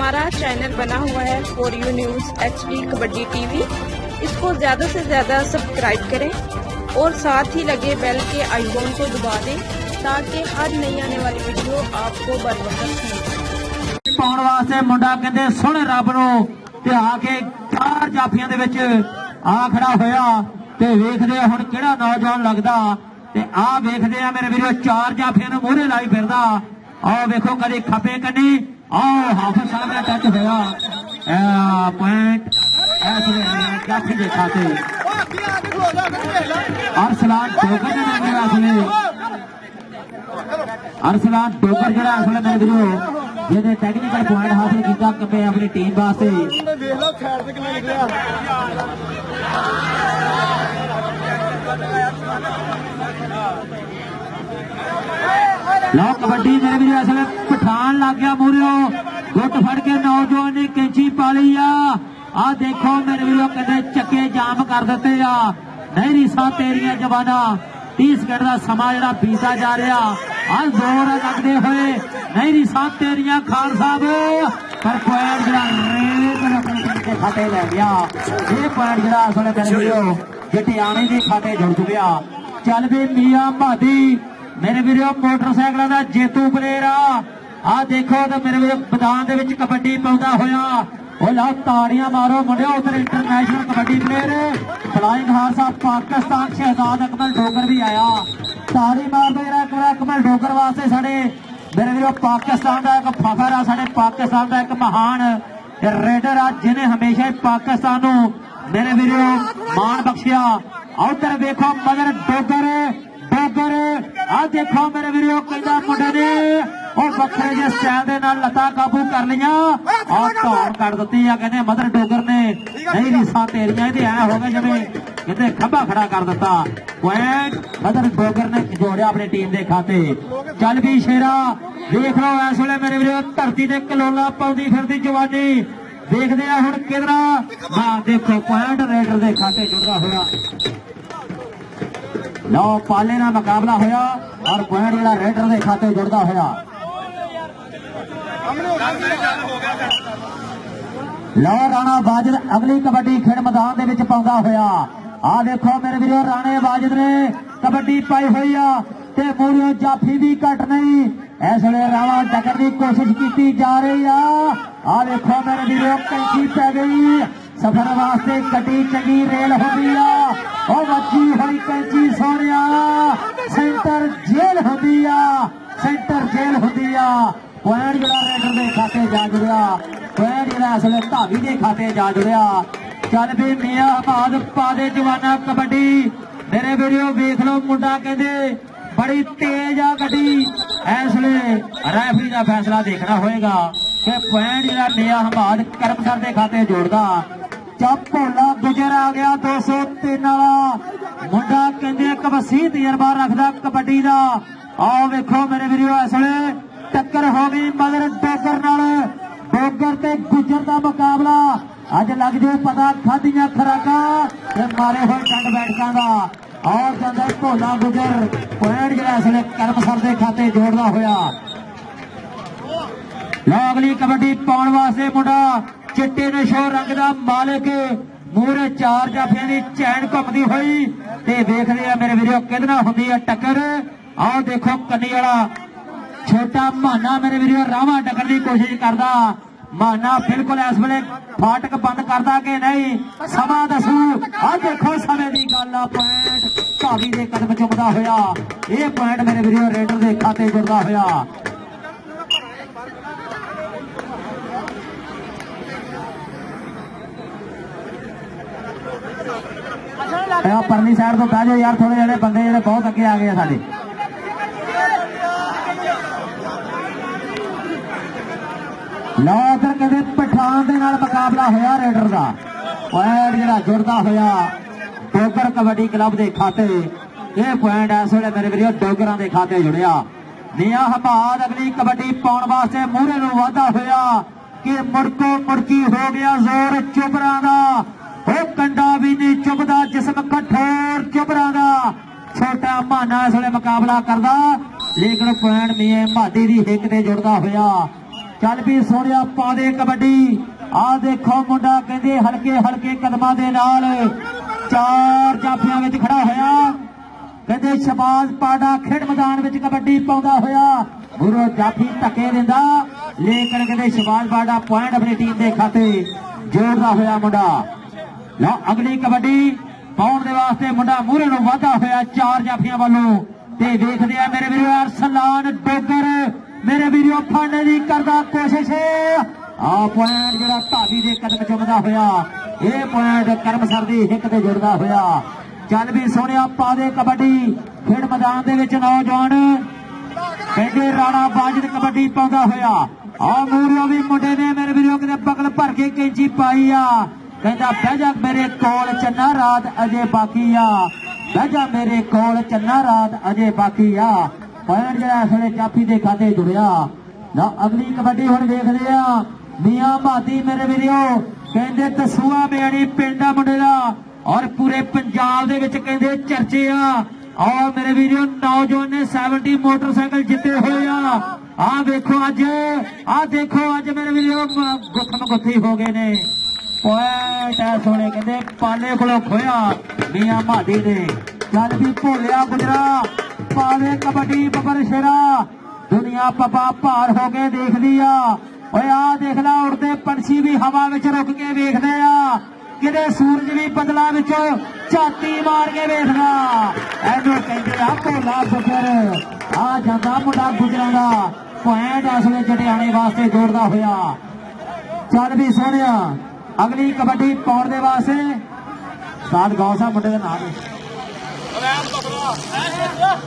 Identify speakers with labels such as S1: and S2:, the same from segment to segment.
S1: हमारा चैनल बना हुआ है for you news HD kabaddi TV। इसको ज़्यादा से ज़्यादा सब्सक्राइब करें और साथ ही लगे बेल के आइकॉन को दबा दें ताकि हर नई आने वाली वीडियो आपको बर वक्त मिले।
S2: पाउण वास्ते मुंडा कहते सुन रब नूं ते आके 4 जाफियां दे विच आ खड़ा होया ते वेखदे हुण किहड़ा नौजवान लगदा ते आ वेखदे आ मेरे वीरो 4 जाफियां नूं मोहरे लाई फिरदा। आओ वेखो कदी खपे कदी आओ हाफिज साहब का टच होया पॉइंट जाफी दे खाते अरसलान डोगर ने अरसलान डोगर जरा असले मेरे वीरो जिहने टैक्नीकल पॉइंट हासिल किया कमे अपनी टीम वास्ते लो कबड्डी मेरे वीरो असले पठान लग गया मूरियो गुट फड़ के नौजवान ने कैंची पा ली आ देखो मेरे वीरो कहते चक्के जाम कर दिते आ नहीं रीसा तेरिया जवाना 30 सेकंड का समा जरा बीता जा रहा आज जोर लगते हुए नहीं रीसा तेरिया खान साहब पर पॉइंट जरा खाते ले गया ये पॉइंट जरा असले मेरे वीरो जटियाणी के खाते जुड़ चुका। चल भी मियां भादी मेरे वीरो मोटरसाइकिलों का जेतू प्लेयर आ देखो तो मेरे वीरो मैदान दे विच कबड्डी पाउंदा होया ओ ला ताड़ियां मारो मुंडियो उधर international kabaddi player flying horse of Pakistan Shahzad Akmal Dogar भी आया ताड़ी मार दो जरा अकमल डोगर वास्ते साडे मेरे वीरो पाकिस्तान का एक फखर आ साडे पाकिस्तान का एक महान रेडर आ जिन्हें हमेशा पाकिस्तान नूं मेरे वीरो मान बख्शिया। उधर देखो मगर डोगर डोगर आ देखो मेरे वीरो कहंदा मुंडे ने और बखरे जे स्टाइल दे नाल लता काबू कर लिया और धौन कट दित्ती आ कहंदे मदर डोगर ने नहीं रीसा तेरियां इहदे ऐ हो गए जिवें कहंदे खंभा खड़ा कर दिता। पॉइंट मदर डोगर ने जोड़िया अपनी टीम के खाते। चल भी शेरा देख लो इस वेले मेरे वीरो धरती ते कलोला पाउंदी फिरदी जवानी देखदे आ हुण किधरा हां देखो पॉइंट रेडर के खाते जुड़दा होया लो पाले ना मुकाबला होया और पॉइंट जरा रेडर के खाते जुड़दा होया। लो राणा वाजिद अगली कबड्डी खेड मैदान दे विच पाउंदा होया आ देखो मेरे वीरो राणे वाजिद ने कबड्डी पाई हुई आ ते मूरियों जाफी भी घट नहीं इस वेले राणा टक्कर की कोशिश की जा रही आ देखो मेरे वीरो कैंची पै गई सफर वास्ते कटी चंगी रेल होंदी आ बची हुई कैंची सोनिया सेंटर जेल होंदी आ सेंटर जेल होंदी आ। पॉइंट जरा रेडर के खाते जा जुड़िया पॉइंट जरा असले धावी के खाते जा जुड़िया। चल भी मियां हमाद पा दे जवाना कबड्डी मेरे वीडियो वेख लो मुंडा कहते बड़ी तेज आ गड्डी इसलिए रेफरी का फैसला देखना होएगा कि पॉइंट जरा मियां हमाद करमसर के खाते जोड़दा। जब भोला गुजर आ गया 203 वाला मुंडा कहते एक वसी तजर्बा रखदा कबड्डी का आओ वेखो मेरे वीडियो इसलिए टक्कर हो गई मगर डोगर नाल डोगर ते गुजर का मुकाबला अज लग जाए पता खादियां खुराका मारे हुए डंड बैठकों का और कहते भोला गुजर पॉइंट जरा इसलिए करमसर के खाते जोड़दा होया। लो अगली कबड्डी पाउण वास्ते मुंडा चिट्टे नशो रंग का मालिक मूहरे 4 जाफियां की चैन घुमदी हुई ते देखदे आ मेरे वीरो किहदे नाल हुंदी आ टक्कर। आओ देखो कन्नी वाला छोटा माना मेरे वीरो रावा टक्कर की कोशिश करदा माना बिल्कुल इस वेले फाटक बंद करदा कि नहीं समा दसू आ देखो समय की गल आ पॉइंट भावी के कदम चुमदा होया ये पॉइंट मेरे वीरो रेडर के खाते जुड़दा होया। परली साइड तो बह जाओ यार थोड़े जने बंदे जने बहुत अगे आ गए साडे। लो उधर कहते पठान के नाल मुकाबला होया रेडर का पॉइंट जरा जुड़दा होया डोगर कबड्डी क्लब के खाते। ये पॉइंट इस वेले मेरे वीरो डोगरां के खाते जुड़िया। मियां हमाद अगली कबड्डी पाउण वास्ते मूहरे नूं वाधा होया कि मुड़को मुड़की हो गया जोर चुबरां दा कंडा भी नहीं चुभदा जिस्म कठोर चुबरां दा छोटा माना इस वेले मुकाबला करदा लेकिन पॉइंट मियां भादी दी हिक ते जुड़दा होया चल भी सोनिया पा दे कबड्डी। आ देखो मुंडा कहते हल्के हल्के कदमां दे नाल 4 जाफियां विच खड़ा होया। कहते शबाज पाडा खेड मैदान विच कबड्डी पाउंदा होया गुरु जाफी धक्के दिंदा, लेकिन कहते शबाज पाडा पॉइंट अपनी टीम के खाते जोड़दा होया मुंडा। लो अगली कबड्डी पाउण दे वास्ते मुंडा मूहरे नूं वाधा होया 4 जाफियां वालों। ते देखदे आ मेरे वीरो अरसलान डोगर मेरे वीरो फाड़ने की करदा कोशिश। आ पॉइंट जिहड़ा धावी दे कदम चुमदा होया, ये पॉइंट करमसर दी हिक ते जुड़दा होया। चल भी सोनिया पा दे कबड्डी। खेड मैदान दे विच नौजवान कहते राणा बाजिद कबड्डी पाउंदा होया। आ मूहरों भी मुंडे ने मेरे वीरो किते बगल भर के कैंची पाई आ। कहता बह जा मेरे कोल चन्ना रात अजे बाकी आ, बह जा मेरे कोल चन्ना रात अजे बाकी आ। पॉइंट जिहड़ा इस वेले जाफी दे खाते जुड़िया। ना अगली कबड्डी हुण देखदे आ मियां भादी मेरे वीरो कहते दसूआ मियाणी पिंड आ मुंडे दा और पूरे पंजाब दे विच कहते चर्चे आ। और मेरे वीरो नौजवान ने 70 मोटरसाइकिल जिते हुए आ देखो अज, आ देखो अज मेरे वीरो गुखम गुत्थी हो गए ने। पॉइंट है सोने कहते पाले को खोया मियां भादी ने। चल भी भोलिया गुजरा पावे कबड्डी बबर शेरा दुनिया पपा भार हो गए देख लिया। आ देख ला उड़ते पंछी भी हवा विच रुक के वेखदे आ, किते सूरज भी बदला विच झाती मार के वेखदा। एनू कहंदे आ भोला गुजर। आ जांदा मुंडा गुजरां दा पॉइंट इस वेले जटियाणे वास्ते जोड़दा होया। चल भी सोहणिया अगली कबड्डी पाउण दे वास्ते साथ गौ साहब मुंडे दा नाम है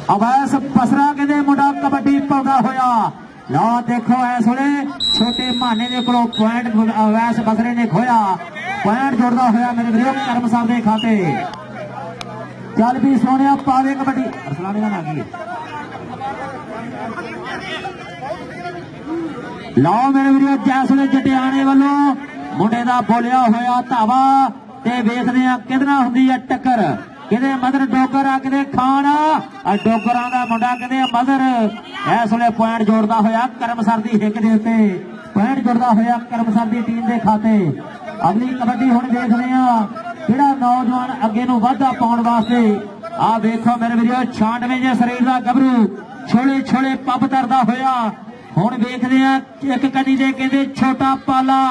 S2: अवैस पसरा कहते मुंडा कबड्डी पाउंदा होया। ला देखो इस वेले छोटे माने दे कोलों पॉइंट अवैस बसरे ने खोया, पॉइंट जोड़दा होया मेरे वीरो करम साहब दे खाते। चल भी सोनिया पावे कबड्डी अरसलाने दा नाम की लाओ मेरे वीरो जैस वेले जटियाणे वालों मुंडे दा बोलिया होया धावा ते वेखदे आ किदना हुंदी आ टक्कर। किते मदर डोगर आ किते खान आ डोगरां दा मुंडा किते मदर। इस वेले पॉइंट जोड़दा होया करमसर दी हिक दे उत्ते, पॉइंट जोड़दा होया करमसर दी टीम दे खाते। अगली कबड्डी हुण देखदे आ किहड़ा नौजवान अगे नूं वाधा पाउण वास्ते। आ देखो मेरे वीरो 96 जे शरीर दा गभरू छोले छोले पब धरदा होया। हुण वेखदे आ एक कनी दे कहंदे छोटा पाला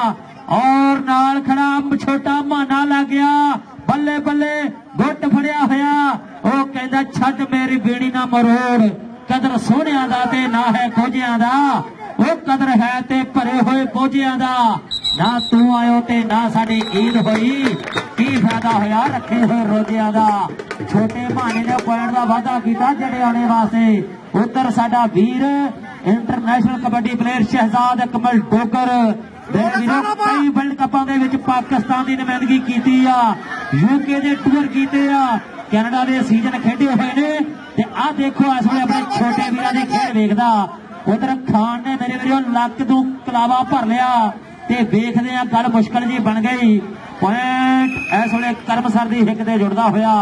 S2: और नाल खड़ा छोटा माना लग गया। बल्ले बल्ले गुट फड़िया होया। ओ कहंदा छड्ड मेरी बीड़ी ना मरोड़, कदर सोहणियां दा ते ना है खोजियां दा। ओ कदर है ते भरे होए बोझियां दा, ना तू आयो ते ना साडी ईद होई, की फायदा होया रखे हुए रोजियां दा। छोटे माने ने पॉइंट दा वादा कीता जड़ियाणे वास्ते। उधर साडा वीर इंटरनेशनल कबड्डी प्लेयर शहजाद अकमल डोगर कई वर्ल्ड कपां दे विच पाकिस्तान की नुमाइंदगी की आ, यूके दे टूर कीते आ, कैनेडा दे सीजन खेडे हुए ने। ते आ देखो इस वेले अपने छोटे वीरां दी खेड वेखदा। उधर खान ने मेरे वीरों लक तों कलावा भर लिया ते वेखदे आ गल मुश्किल जी बन गई। पॉइंट इस वेले करमसर दी हिक ते जुड़दा होया,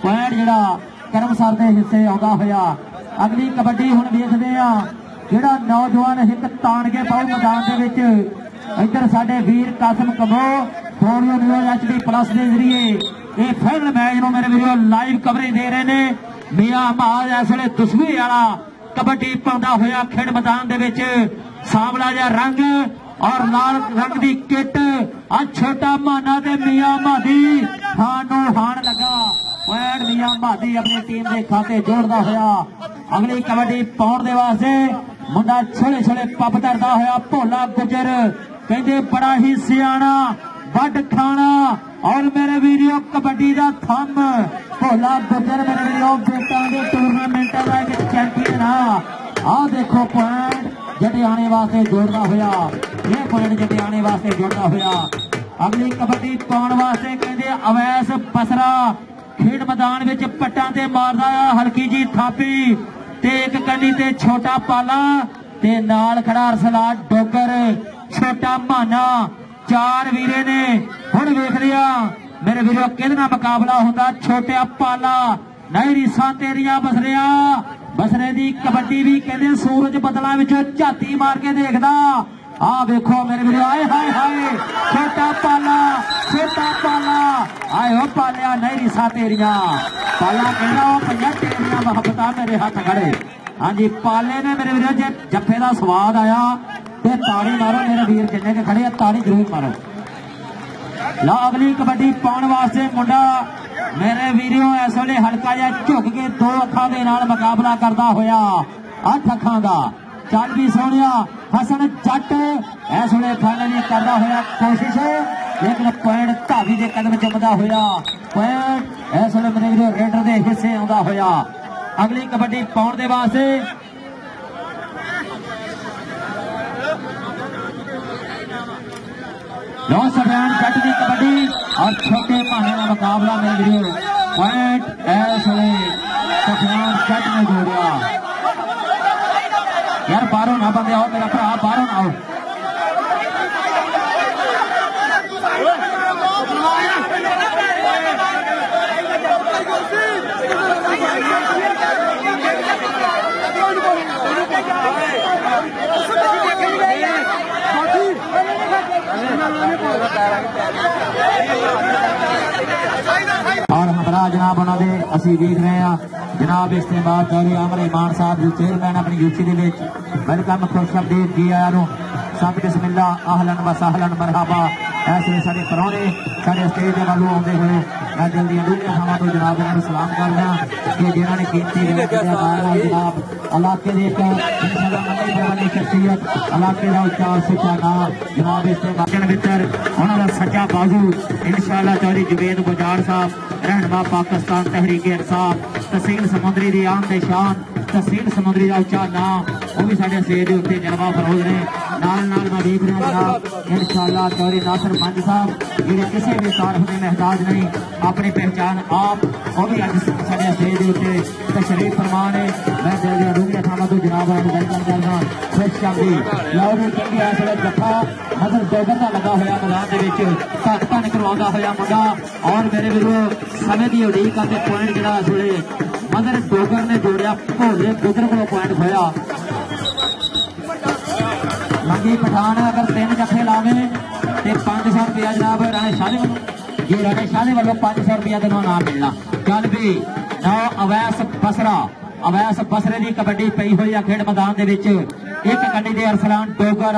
S2: पॉइंट जिहड़ा करमसर दे हिस्से आउंदा होया। अगली कबड्डी हुण वेखदे आ जिहड़ा नौजवान हिक ताण के पाऊ मैदान दे विच। इधर साडे वीर कासिम कमो फोरियो न्यूज़ HD प्लस के जरिए ये फाइनल मैच नूं मेरे वीरों लाइव कवरेज दे रहे ने। मियां महाज इस वेले दसवीं वाला कबड्डी पाउंदा होया खेड मैदान दे विच। सांवला जिहा रंग और लाल रंग दी किट। आ छोटा माना ते मियां मादी हान नूं हान लगा। पॉइंट मियां मादी अपनी टीम के खाते जोड़दा होया। अगली कबड्डी पाउण दे वास्ते मुंडा छोले छोले पब धरदा होया भोला गुजर। कहते बड़ा ही सियाणा वड खाना और मेरे वीडियो कबड्डी का थम भोला गुजर मेरे वीडियो बेटा के टूरनामेंट का एक चैंपियन आ देखो पॉइंट जटियाणे वास्ते जोड़ना होया। ये पॉइंट जटियाणे वास्ते जोड़ना होया। अगली कबड्डी पाउण वास्ते कहते अवैस पसरा खेड मैदान विच पट्टां ते मारदा हल्की जी थापी ते एक कनी ते छोटा पाला ते नाल खड़ा अरसला डोगर छोटा माना। चार वीरे ने हुण वेख लिया मेरे वीरों किहदे नाल मुकाबला हुंदा। छोटा पाला नहीं रीसां तेरियां बसरिया बसरे दी कबड्डी भी कहते सूरज बदलों विचों झाती मार के देखदा आ देखो मेरे वीरो आए हाय हाय छोटा पाला आए हो पालिया नहीं रिसा तेरिया पाला कहना वो भैया तेरिया मोहब्बत मेरे हाथ खड़े। हाँ जी पाले ने मेरे वीरो जे जफे का स्वाद आया तो ताड़ी मारो मेरे वीर जिन्ने के खड़े ताड़ी जरूर मारो। लो अगली कबड्डी पाने वास्ते मुंडा मेरे वीरों इस वे हल्का जा झुक के 2 अखां दे नाल मुकाबला करता होया 8 अखां का। चल भी सोनिया हसन जट इस वे फाइनली करता होया कोशिश लेकिन पॉइंट धावी के कदम चुमदा होया पॉइंट इस वे मेरे वीरों रेडर के हिस्से आउंदा होया। अगली कबड्डी पाउण दे वास्ते लो सफियान जट की कबड्डी और छोटे भाने का मुकाबला मेरे वीरों पॉइंट इस वे सफियान जट ने जोड़िया। यार बाहरों ना बंदे आओ मेरा भरा बाहरों ना आओ। और हमारा जनाब उन्होंने असी देख रहे हैं जनाब इस्तेमाल चौधरी अमर ईमान साहब जो चेयरमैन अपनी यूसी के वेलकम खुशखबरीद जी आया सब बिस्मिल्ला आहलन व सहलन मरहबा। ऐसे सारे परौने सारे स्टेज के वालों आते हुए मैं जल्दी अडूलिया थावां तो जनाब उन्होंने सलाम करना कि जिन्होंने कीमती जनाब इलाके की इंशाअल्लाह मन्नी वाली शख्सियत इलाके का उच्चा सुचा नाम जनाब इस्तेमाल मित्र उन्होंने सच्चा बाजू इंशाअल्लाह चौधरी जुबेद गुजार साहब रहनुमा पाकिस्तान तहरीक इंसाफ तहसील समुंदरी की आन ते शान तहसील समुंदरी का उच्चा नाम वो भी साढ़े स्टेज के उत्ते जलवा फरोज ने नाल मैं देख रहा जनाब इंशाअल्लाह चौधरी नासिर मंज साहब जिहड़े किसी भी तारफ के महताज नहीं अपनी पहचान आप वो भी अज साढ़े स्टेज के उत्ते तशरीफ फरमा ने। मैं दिल दी अडूलिया थावां तो जनाब वेलकम करना खुशखबरी लो भी चंगी इस वे जफा मदर डोगर का लगा होया मैदान के धन धन करवाता होया मुंडा और मेरे वीरों समय की उड़ीक करके पॉइंट जिहड़ा इस वे मदर डोगर ने जोड़िया भोले गुजर को पॉइंट खोया। मंगी पठान अगर 3 जफे लावे तो 500 रुपया जनाब राणे शाह जी राणे शाह वालों 500 रुपया तेन नाम मिलना। चल भी नौ अवैस बसरे की कबड्डी पई हुई है खेड मैदान के एक कंडी दे अरसलान डोगर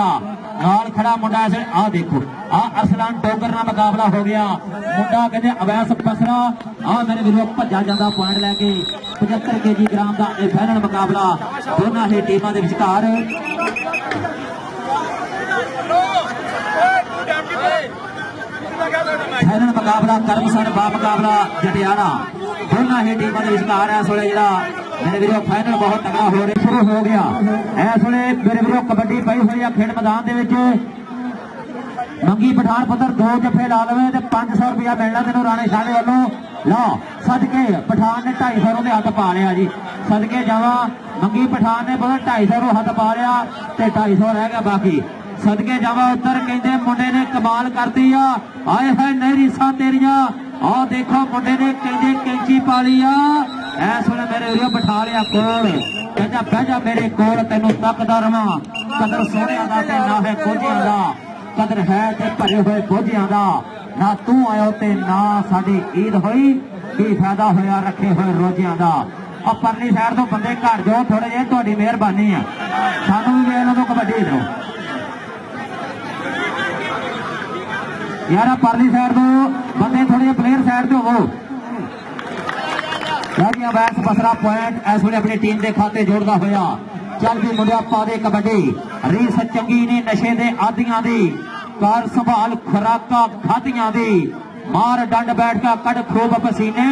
S2: नाल खड़ा मुंडा आ देखो आ अरसलान डोगर ना मुकाबला हो गया मुंडा कहते अवैस बसरा आ मेरे वीरों भजा जाता पॉइंट लैके 75 kg ग्राम का यह फाइनल मुकाबला दोनों ही टीमों के विचकार। फाइनल मुकाबला करमसर बा मुकाबला जटियाना दोनों ही टीमों के विचकार इस वे जरा मेरे वीरों फाइनल बहुत तगड़ा हो रहा शुरू हो गया। इस वे मेरे वीरों कबड्डी पई हुई है खेड मैदान के मंगी पठान पुत्र 2 जफे ला लवे तो 500 रुपया मिलना तेन राणे शाह वालों। लो सदके पठान ने 250 के हथ पा लिया जी सदके जावा मंगी पठान ने पता 250 हथ पा लिया तो 250 रह गया बाकी सदके जावा उधर कहते मुंडे ने कमाल करती आए है नहीं रिसा तेरिया आ देखो मुंडे ने कहते कैंची पा ली इस वे मेरे वीरों बिठा लिया कोल कहता बह जा मेरे कोल तेनों तकदा रवा कदर सोहणियां दा ते ना है कोझियां दा कदर है ते भरे हुए बोझियां दा ना तू आयो ते ना साडी ईद होई की फायदा होया रखे हुए रोजियां दा। और परली साइड तो बंदे घर जाओ थोड़े जे तुहाडी मेहरबानी है सानू भी वेख लो कबड्डी दो यार परली साइड तो बंदे थोड़े प्लेयर साइड तो हो वैस बसरा पॉइंट इस वे अपनी टीम के खाते जोड़ता होया। चल भी मुंडिया पा दे कबड्डी रीस चंगी ने नशे दे आदियां दी कर संभाल खुराका खादियां दी मार डंड बैठ का कड़ खूब पसीने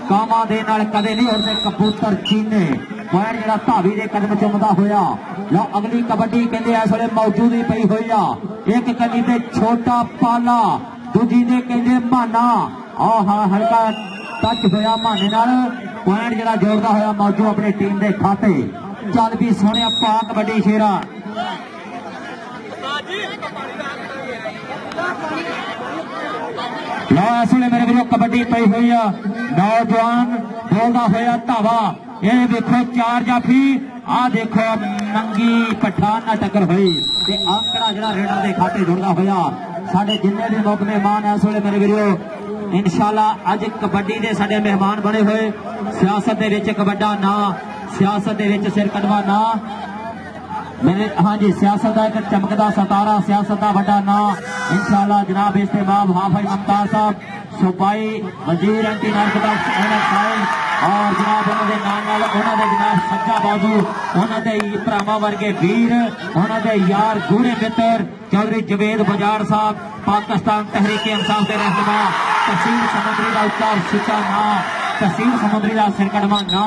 S2: कामा दे नाल कदे नहीं उड़ते कबूतर चीने पॉइंट जिहड़ा धावी दे कदम चुमदा होया। लो अगली कबड्डी कहंदे इस वे मौजूद पई हुई आ एक कली ते छोटा पाला दूजी ने कहंदे माना आहा हल्का टच होया माने नाल पॉइंट जिहड़ा जोड़दा होया मौजू अपनी टीम के खाते। चल भी सोहणिया पा कबड्डी शेरा लो इस वे मेरे वीरों कबड्डी पई हुई है नौजवान बोलदा होया धावा ये देखो 4 जाफी आ देखो नंगी पठान ना टक्कर हुई ते आंकड़ा जरा रेडर के खाते जुड़ता होया साडे जिन्ने भी मुख मेहमान इस वेले मेरे वीरो इंशाल्लाह अज कबड्डी के साडे मेहमान बने हुए सियासत दे विच एक वड्डा ना सियासत दे विच सिर कदवा ना मेरे हाँ जी सियासत का एक चमकदा सितारा सियासत का वड्डा ना इंशाल्लाह जनाब इस्तेमाल हाफिज मुमताज साहब सूबाई वजीर एंटी नारकोटिक्स और जनाब उन्होंने जनाब सज्जा बाजू उन्होंने भरावां वर्गे वीर उन्होंने यार गूढ़े मित्र चौधरी जवेद बजाड़ साहब पाकिस्तान तहरीक इंसाफ के रहनुमा तहसील समुद्री का उच्चार सुचा ना तहसील समुद्री का सिरकड़वा ना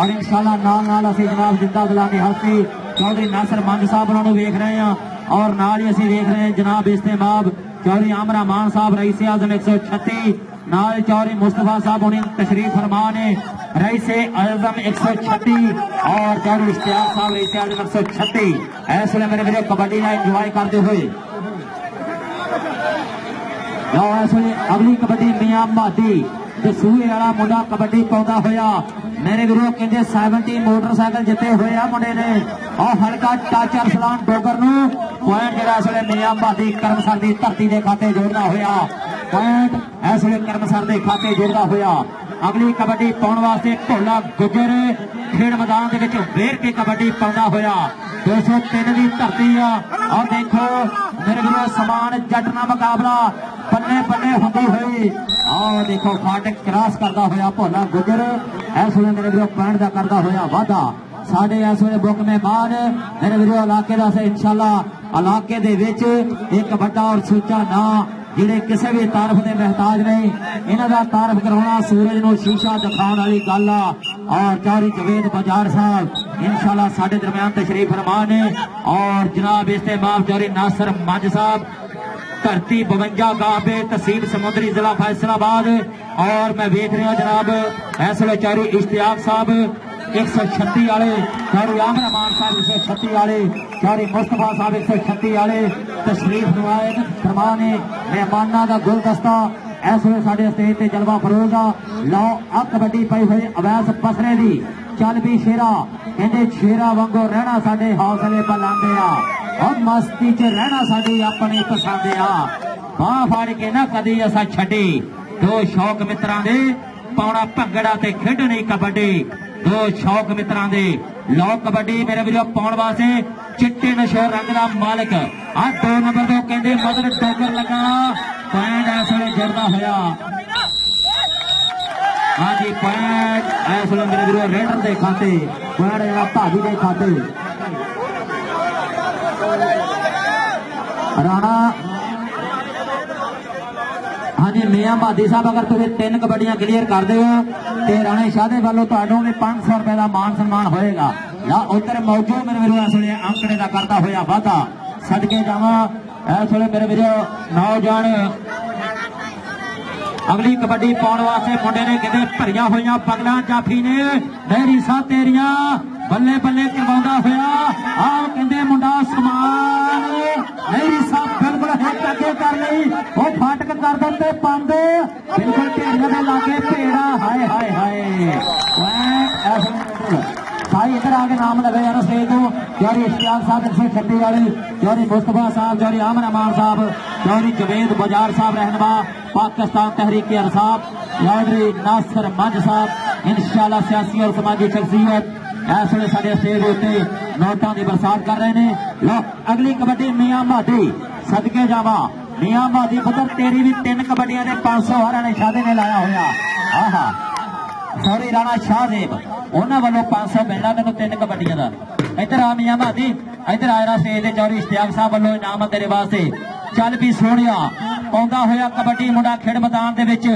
S2: और इंशाल्लाह नाल असीं जनाब जिंदा दिलानी हस्ती चौधरी नासर मंद साहब उन्होंने वेख रहे हैं और नाल ही असीं वेख रहे हैं जनाब इस्तेमाब चौधरी आमरा मान साहब रईस आजम 136 नाल चौधरी मुस्तफा साहब उन्हें तशरीफ फरमा ने रईस आजम 136 और चौधरी इश्तियाक साहब रईस आजम 136 इस वे मेरे मेरे कबड्डी का इंजॉय करते हुए इस वे अगली कबड्डी मियां मादी सूए वाला मुंडा कबड्डी पाउंदा होया मेरे वीरों कहते 70 मोटरसाइकिल जिते हुए आ मुंडे ने और हल्का टच अरसलान डोगर नूं पॉइंट जरा इस वे मियां मादी करमसर की धरती के खाते जोड़ना होया पॉइंट इस वे करमसर के खाते जोड़ना होया अगली कबड्डी पाउण वास्ते ढोला गुजर खेड मैदान के विच वेर के कबड्डी पाउंदा होया 203 की धरती आ और देखो मेरे वीरों समान जट ना मुकाबला बन्ने बन्ने होंदी हुई और देखो फाटक क्रॉस करता होया भोला गुजर इस वे मेरे वीरों पॉइंट का करता होया वादा साडे इस वे बुक मेहमान मेरे वीरों इलाके का इंशाल्लाह इलाके दे विच एक बड़ा और सुचा ना जिहड़े किसी भी तारफ के महताज नहीं इन्हां दा तारफ कराउणा सूरज नूं शीशा दिखाउण वाली गल आ और चौधरी जवेद बजार साहब इंशाल्लाह साडे दरमियान तशरीफ फरमा ने और जनाब इस्तेमाल चौधरी नासर मंज साहब धरती 52 गाबे तहसील समुद्री जिला फैसलाबाद और मैं देख रहा जनाब इस वे चौधरी इश्तियाक साहब 136 वाले चौधरी आमरा मान साहब 136 वाले चौधरी मुस्तफा साहब 136 वाले तशरीफ फरमा ने मेहमाना का गुलदस्ता इस वे साडे स्टेज ते जलवा फरोगा लो आ कबड्डी पई हुई अवैस पसरे दी चल भी शेरा कहते शेरा वांगू रहना साडे हौसले बुलंद आ और मस्ती च रहना साडी अपनी पसंद आ बाह फाड़ के ना कदी असा छड्डी दो शौक मित्रां दे पाउणा भंगड़ा ते खेडणी कबड्डी दो शौक मित्रां दे लो कबड्डी मेरे वीरों पाउण वास्ते चिट्टे नशे रंग दा मालिक आ 2 नंबर तो कहंदे मदर डोगर लगा पॉइंट इस वेले जुड़दा होया हाँ जी पॉइंट इस वेले मेरे वीरों रेडर दे खाते पॉइंट जरा भाजी दे खाते राणा हाँ जी मियां भादी साहब अगर तुम 3 कबड्डियां क्लीयर कर दो तो राणे शाह दे वालों तुहानू भी 500 रुपए का मान सम्मान होएगा ला उधर मौजूद मेरे वीरों इस वेले आंकड़े का करता होया वादा सदके जावा इस वेले मेरे वीरों नौजवान अगली कबड्डी पाउण वास्ते मुंडे ने किते भरिया होइयां पगलां जाफी ने मेरी सा तेरियां बल्ले बल्ले करवाउंदा होया आओ कहंदे मुंडा समान मेरी सा बिल्कुल हिट अगे कर लई वो फाटक कर दिते पंद बिल्कुल ढेरियां दे लागे भेड़ा हाय हाय हाय भाई इधर आके नाम लगे यार स्टेज को चौधरी इश्तियाक साहब 136 वाले चौधरी मुस्तफा साहब चौधरी आमरा मान साहब चौधरी जवेद बजार साहब रहनुमा पाकिस्तान तहरीक इंसाफ चौधरी नासर मंज साहब इंशाल्लाह सियासी और समाजी शख्सियत इस वे साडे स्टेज उत्ते नोटां की बरसात कर रहे हैं लो अगली कबड्डी मियां मादी सदके जावा मियां मादी पुत्र तेरी भी 3 कबड्डियां दे 500 हराने शादे ने लाया होया आहा सॉरी राणा शाहदेव उन्होंने वालों 500 मिलना तेन 3 कबड्डियां का इधर आ मियां मादी इधर आया स्टेज से चौधरी इश्तियाक साहब वालों इनाम तेरे वास्ते चल भी सोनिया आउंदा होया कबड्डी मुंडा खेड मैदान दे विच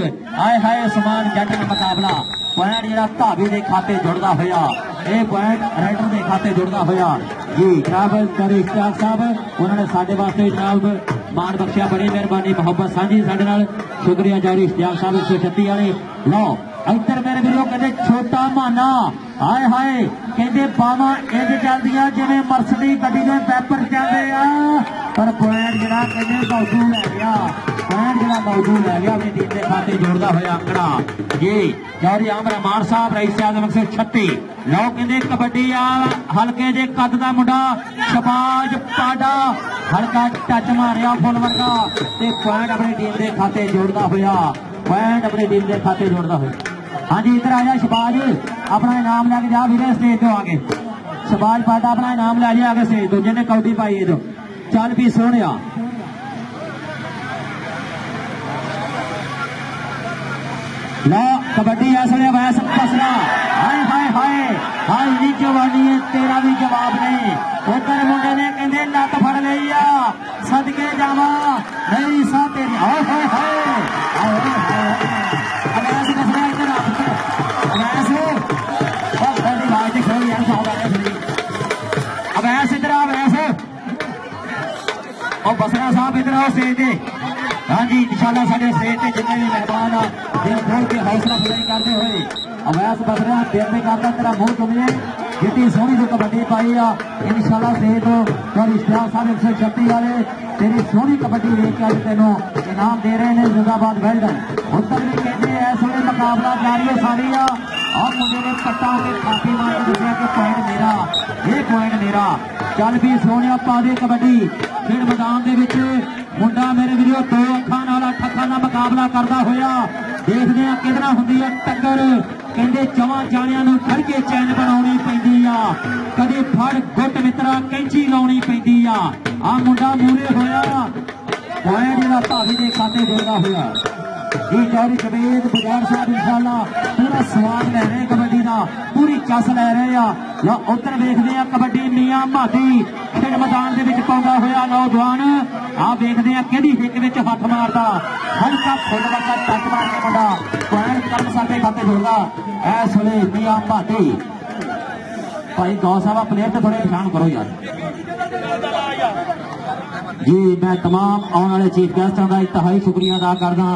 S2: आए हाय समान जट का मुकाबला पॉइंट जरा धाबी के खाते जुड़ता होया ये पॉइंट राइडर के खाते जुड़ता होया जी जनाब चौधरी इश्तियाक साहब उन्होंने साडे वास्ते जनाब मान बख्शिया बड़ी मेहरबानी मोहब्बत साझी साडे नाल शुक्रिया चौधरी इश्तियाक साहब 136 वाले लो इधर मेरे वीरों कहते छोटा माना हाय हाय कहते बावा इंज चलदियां जिवें मर्सिडीज गड्डी दे पैपर चलदे आ पर पॉइंट जरा कहते बाजू लै गया पॉइंट ਜਿਹੜਾ ਮੌਜੂ ਲੈ ਗਿਆ ਆਪਣੀ ਟੀਮ ਦੇ ਖਾਤੇ ਜੋੜਦਾ ਹੋਇਆ ਅੰਕੜਾ ਜੀ ਚੌਧਰੀ ਆਮਰ ਮਾਨ ਸਾਹਿਬ ਰਈਸ ਆਜ਼ਮ 136 ਲਓ ਕਹਿੰਦੇ ਕਬੱਡੀ ਆ ਹਲਕੇ ਦੇ ਕੱਦ ਦਾ ਮੁੰਡਾ ਸ਼ਬਾਜ ਪਾਡਾ ਹਲਕਾ ਟੱਚ ਮਾਰਿਆ ਫੁੱਲ ਵਰਗਾ ਤੇ ਪੁਆਇੰਟ ਆਪਣੀ ਟੀਮ ਦੇ ਖਾਤੇ ਜੋੜਦਾ ਹੋਇਆ ਪੁਆਇੰਟ ਆਪਣੀ ਟੀਮ ਦੇ ਖਾਤੇ ਜੋੜਦਾ ਹੋਇਆ ਹਾਂਜੀ ਇੱਧਰ ਆ ਜਾ ਸ਼ਬਾਜ ਆਪਣਾ ਇਨਾਮ ਲੈ ਕੇ ਜਾ ਵੀਰੇ ਸਟੇਜ ਤੋਂ ਆ ਕੇ ਸ਼ਬਾਜ ਪਾਡਾ ਆਪਣਾ ਇਨਾਮ ਲੈ ਜਾ ਆਗੇ ਸਟੇਜ ਤੋਂ ਜਿਹਨੇ ਕੌਡੀ ਪਾਈ ਇਹ ਤੋਂ ਚੱਲ ਵੀ ਸੋਹਣਿਆ लो कबड्डी असले वैस फसला हाय हाय हाय हाय नी जवानी है तेरा भी जवाब नहीं उधर मुंडे ने कहते लत फड़ लई आ सदके जावा नहीं सा तेरी हाय हाय हाय अवैस फसला इधर अवैस बहुत बड़ी बात है खेल यार साहब आ रहे अवैस इधर अवैस और बसरा साहब इधर आओ स्टेज पे हाँ जी इंशाल्लाह साढ़े स्टेज पे जितने भी मेहमान आ दिल खोल के हौसला बुलंद करते हुए अवैस बस रहा दिल में करता तेरा मुंह चुमिए जितनी सोहनी जो कबड्डी पाई आ इंशाल्लाह स्टेज तो और इश्तियाक साहब 136 वाले तेरी सोहनी कबड्डी देख के अज तेनों इनाम दे रहे हैं जिंदाबाद वेल्डन उत्तर भी कहते हैं इस वे मुकाबला जारी है सारी और मुंडे ने पट्टा के खाती मार के दसिया कि पॉइंट मेरा ये पॉइंट मेरा चल भी सोहनिया पा दे कबड्डी फिर मैदान दे विच मुंडा मेरे वीडियो दो अखां नाल अठ अखां दा मुकाबला करदा होया देखदे आ किधर हुंदी है टक्कर कहंदे चवां जाणियां नूं फड़ के चैन बनाउणी पैंदी आ कदे फड़ गुੱਟ मित्रा कैंची लाउणी पैंदी आ मुंडा मूरे होया पॉइंट जिहड़ा भावी दे खाते जोड़दा होया जी चौधरी जवेद बजाज साहब इंशाल्लाह पूरा स्वाद ले रहे कबड्डी का पूरी चस ले रहे आ लो उधर देखते हैं कबड्डी मियां भादी खेड मैदान के पाਉਂਦਾ होया नौजवान आ देखते हैं कि हिक विच हथ मारदा हल्का फुल वर्गा टच मार के मुंडा पॉइंट कर्म साडे खाते जोड़दा इस वेले मियां भादी भाई गौ साहब प्लेयर तो थोड़े पछाण करो यार जी मैं तमाम आने वाले चीफ गेस्टां का इंतहाई शुक्रिया अदा करदा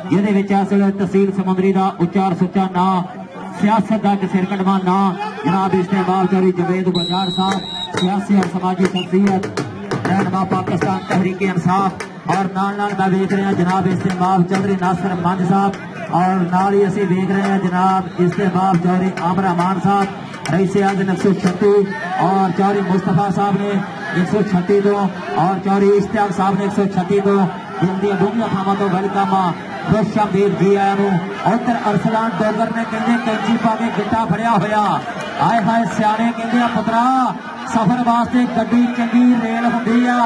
S2: ਜਿਹਦੇ ਵਿੱਚ ਇਸ ਵੇਲੇ ਤਹਿਸੀਲ ਸਮੁੰਦਰੀ ਦਾ ਉੱਚਾ ਸੁੱਚਾ ਨਾਂ ਸਿਆਸਤ ਦਾ ਸਿਰ ਕਢਵਾ ਨਾਂ ਜਨਾਬ ਇਸਤੇਮਾਲ ਚੌਧਰੀ ਜਵੇਦ ਬਜਾਰ ਸਾਹਿਬ सियासी और समाजी शख्सियत रहनुमा पाकिस्तान तहरीक इंसाफ और नाल मैं देख रहे हैं जनाब इस्तेमाल चौधरी नासिर मंज साहब और नाल ही असी देख रहे हैं जनाब इस्तेमाल चौधरी आमर मान साहब रईस आज़म 136 और चौधरी मुस्तफा साहब ने 136 तो और चौधरी इश्तियाक साहब ने 136 तो जिनकी दुनिया थावां तो वेलकम खुश आमदीद जी आया उधर अरसलान डोगर ने कहते कैंची पा के गिट्टा फड़िया होया आए हाय सियाने कहते पुत्रा सफर वास्ते गड्डी चंगी रेल हुंदी आ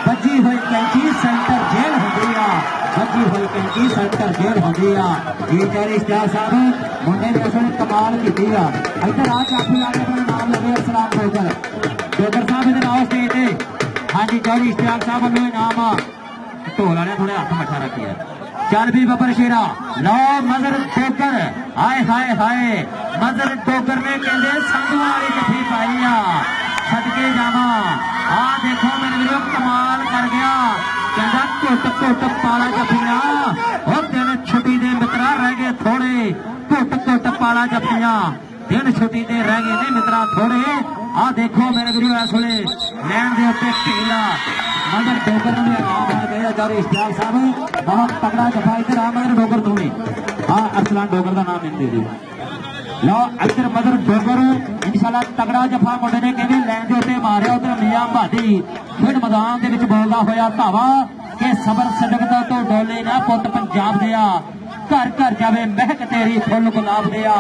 S2: बजी हुई कैंची सेंटर जेल हुंदी आ बजी हुई कैंची सेंटर जेल हुंदी आ जी चौधरी इश्तियाक साहब मुंडे ने उसने कमाल की इधर आ चापी आके अपना नाम लगे अरसलान डोगर साहब इधर आओ स्टेज पे हाँ जी चौधरी इश्तियाक साहब वालों इनाम ढोल वाले थोड़े हाथ मठा रखी है चल भी बबर शेरा लो मजर डोगर हाय हाय हाय मजर डोगर ने कहते संधू वाली जफी पाई आ सदके जावा आ देखो मेरे वीरों कमाल कर गया कहता घुट घुट पाला जफिया और दिन छुट्टी दे मित्रा रह गए थोड़े घुट घुट पाला जफिया दिन छुट्टी दे रह गए ने मित्रा थोड़े आ देखो मेरे वीरों इस वेले लैन दे उत्ते ढीला मगर डोगर ने नाम बन गया चौधरी इश्तियाक साहब बहुत तगड़ा जफा इधर आ मगर डोगर तुम्हें हाँ अरसलान डोगर का नाम दे दी लो इधर मगर डोगर इंशाल्लाह तगड़ा जफा मुंडे ने कहते लैन के उत्ते मारिया उधर मियां भादी फिर मैदान के बोलता होया धावा कि सबर सदकता तो डोले ना पुत पंजाब दिया घर घर जावे महक तेरी फुल गुलाब दिया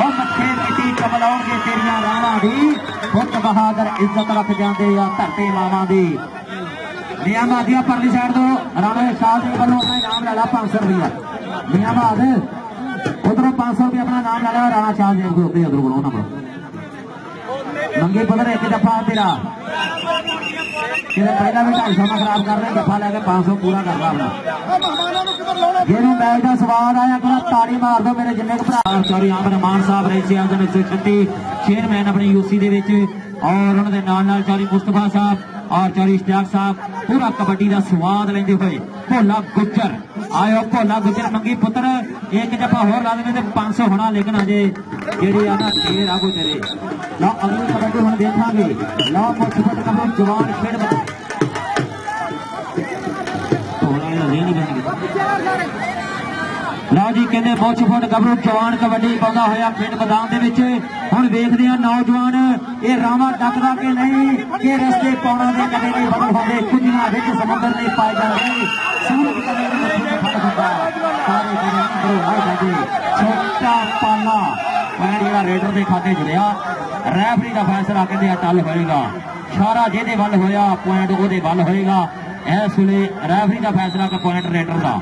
S2: और मथे मिट्टी कमलाउणगे तेरिया रावां दी पुत बहादुर इज्जत रख जांदे आ धरती मावां दी मियां भादिया परली साइड तो राणा शाह जी वालों अपना इनाम ला ला 500 रुपया मियां भाद उधरों 500 रुपया अपना नाम ला ला राणा शाह जी को उधर बोलो ना मंगी पुत्र एक दफा तेरा पहला भी 250 में खराब कर रहे दफा लैके 500 पूरा कर रहा जिन्होंने मैच का स्वाद आया कि ताड़ी मार दो मेरे जिन्ने भरा चौधरी आमर मान साहब रईस आज़म 136 चेयरमैन अपनी यूसी और उन्होंने चौधरी मुस्तफा साहब और चौधरी इश्तियाक साहब पूरा कबड्डी का स्वाद लेंदे हुए भोला गुज्जर आयो भोला गुज्जर मंगी पुत्र एक जफा होर ला देने 500 होना लेकिन अजे जी आना ढेर आगो तेरे लो अगली कबड्डी हम देखांगे लो मुस्फट कबड्डी जवान खेड ਲਓ ਜੀ ਕਹਿੰਦੇ ਮੁੱਛ ਫੁੱਟ ਗੱਭਰੂ ਜਵਾਨ ਕਬੱਡੀ ਪਾਉਂਦਾ ਹੋਇਆ ਖੇਡ ਮੈਦਾਨ ਦੇ ਵਿੱਚ। ਹੁਣ ਵੇਖਦੇ ਆ ਨੌਜਵਾਨ ਇਹ ਰਾਵਾਂ ਡੱਕਦਾ ਕਿ ਨਹੀਂ, ਕਿ ਰਸਤੇ ਪਾਉਣਾ ਦੇ ਕਦੇ ਨਹੀਂ ਬਦਲ ਹੁੰਦੇ, ਕੁੱਜੀਆਂ ਵਿੱਚ ਸਮੁੰਦਰ ਨਹੀਂ ਪਾਏ ਜਾਂਦੇ, ਸੂਰਜ ਕਦੇ ਨਹੀਂ ਫੜ ਹੁੰਦਾ, ਸਾਰੇ ਜਿਹੜੇ ਅੰਦਰੋਂ ਵੱਧ ਜਾਂਦੇ। ਛੋਟਾ ਪਾਲਾ ਪੁਆਇੰਟ ਜਿਹੜਾ ਰੇਡਰ ਦੇ ਖਾਤੇ ਜੁੜਿਆ। ਰੈਫਰੀ ਦਾ ਫੈਸਲਾ ਕਹਿੰਦੇ ਅਟਲ ਹੋਏਗਾ, ਇਸ਼ਾਰਾ ਜਿਹਦੇ ਵੱਲ ਹੋਇਆ ਪੁਆਇੰਟ ਉਹਦੇ ਵੱਲ ਹੋਏਗਾ। ਇਸ ਵੇਲੇ ਰੈਫਰੀ ਦਾ ਫੈਸਲਾ ਕਿ ਪੁਆਇੰਟ ਰੇਡਰ ਦਾ।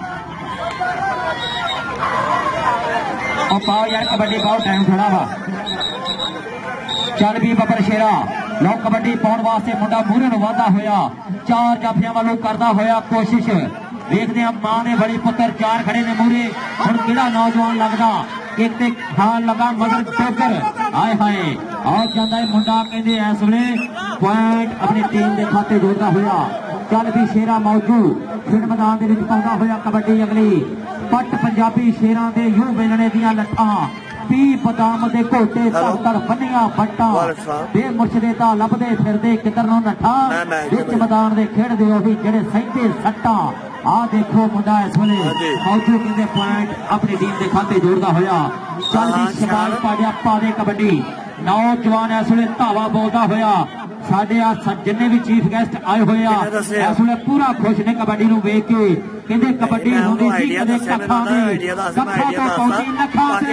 S2: और पाओ यार कबड्डी पाओ, टाइम थोड़ा वा। चल भी बबर शेरा लो कबड्डी पाने वास्ते मुंडा मूहरे नूं वाधा होया, चार जाफियां वालों करदा होया कोशिश। देखते हैं मां ने बड़ी पुत्र चार खड़े ने मूहरे। हुण किहड़ा नौजवान लगदा, एक ते खान लगा मगर टोकर हाय हाय आ जांदा है मुंडा। कहंदे इस वेले पॉइंट अपनी टीम के खाते जोड़दा होया। चल भी शेरा मौजू खेड मैदान दे विच पाउंदा होया कबड्डी अगली। पट पंजाबी शेरां दे यूं बेलणे दियां लट्ठां, पी बदाम दे घोटे तड़ बन्नियां बट्टां, बेमुर्शदे दा लभदे फिरदे किधर नूं नट्ठा, विच मैदान दे खेडदे ओही जेड़े सहिंदे सट्टां। आ देखो मुंडा इस वेले मौजू कहंदे पॉइंट अपनी टीम के खाते जोड़दा होया। चल जी शबाश पाड़िया पा दे कबड्डी। नौजवान इस वेले धावा बोलदा होया। साडे जिन्ने भी चीफ गेस्ट आए हुए इस वेले पूरा खुश ने कबड्डी नूं वेख के। कहंदे कबड्डी हुंदी सी कदे कखां दी, कखां तो पहुंची नखां ते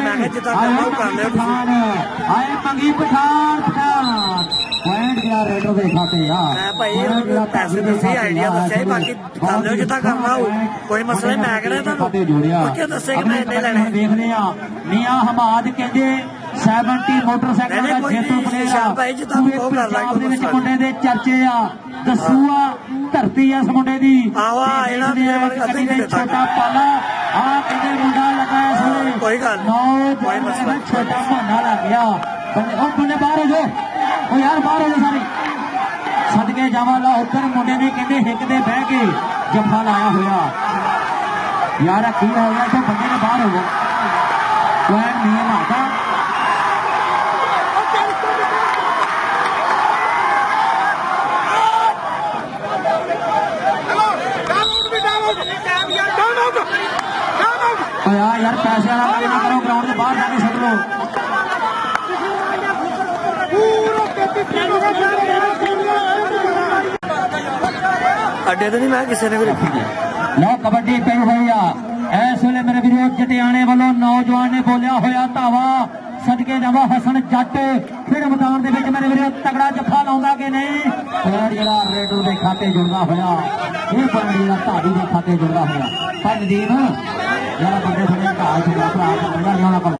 S2: आए मंगी पठान पठान। पॉइंट गया रेडर दे खाते यार।
S3: मैं भाई पैसे दसे आइडिया दसे, बाकी कर लो जितना करना हो, कोई मसला मैं कहना
S2: खाते जोड़िया।
S3: क्या दसे कि मैं इन्ने लेने
S2: देखने आ मियां हमाद कहंदे 70 मोटरसाइकिल का जेतू पंजाब ਦੇ ਵਿੱਚ ਮੁੰਡੇ ਦੇ ਚਰਚੇ ਆ। ਦਸੂਆ ਧਰਤੀ ਆ ਇਸ ਮੁੰਡੇ ਦੀ। ਛੋਟਾ ਪਾਲਾ ਆ ਕਹਿੰਦੇ ਮੁੰਡਾ ਲੱਗਾ ਇਸ ਵੇਲੇ।
S3: ਕੋਈ ਗੱਲ
S2: ਕੋਈ ਮਸਲਾ ਛੋਟਾ ਬਹਾਨਾ ਲੱਗ ਗਿਆ। ਉਹ ਬੰਦੇ ਬਾਹਰ ਹੋ ਜਾਓ, ਉਹ ਯਾਰ ਬਾਹਰ ਹੋ ਜਾਓ ਸਾਰੇ। ਸਦਕੇ ਜਾਵਾਂ ਲਾ ਉੱਧਰ ਮੁੰਡੇ ਨੇ ਕਹਿੰਦੇ ਹਿੱਕ ਦੇ ਬਹਿ ਕੇ ਜੱਫਾ ਲਾਇਆ ਹੋਇਆ। ਯਾਰ ਕੀ ਹੋ ਗਿਆ ਤੇ ਬੰਦੇ ਨੇ ਬਾਹਰ ਹੋ ਗਏ। ਕੋਈ ਨਹੀਂ ਮਾਤਾ यार पैसे वाला काम ना करो, ग्राउंड के बाहर जाके सुट लो।
S3: अड्डे तो नहीं मैं किसी ने भी रखी
S2: लो कबड्डी पई हुई आ इस वेले मेरे वीरों। जटियाणे वालों नौजवान ने बोलिया होया धावा। सदके जावा हसन जट फिर मैदान दे विच मेरे वीरों तगड़ा जफा लाउंदा कि नहीं। पैर जिहड़ा रेडू दे खाते जुड़दा होया, ये पैर जिहड़ा धावी दे खाते जुड़दा होया। पर नदीम यार बंदे थोड़े घाल छड़ा भरा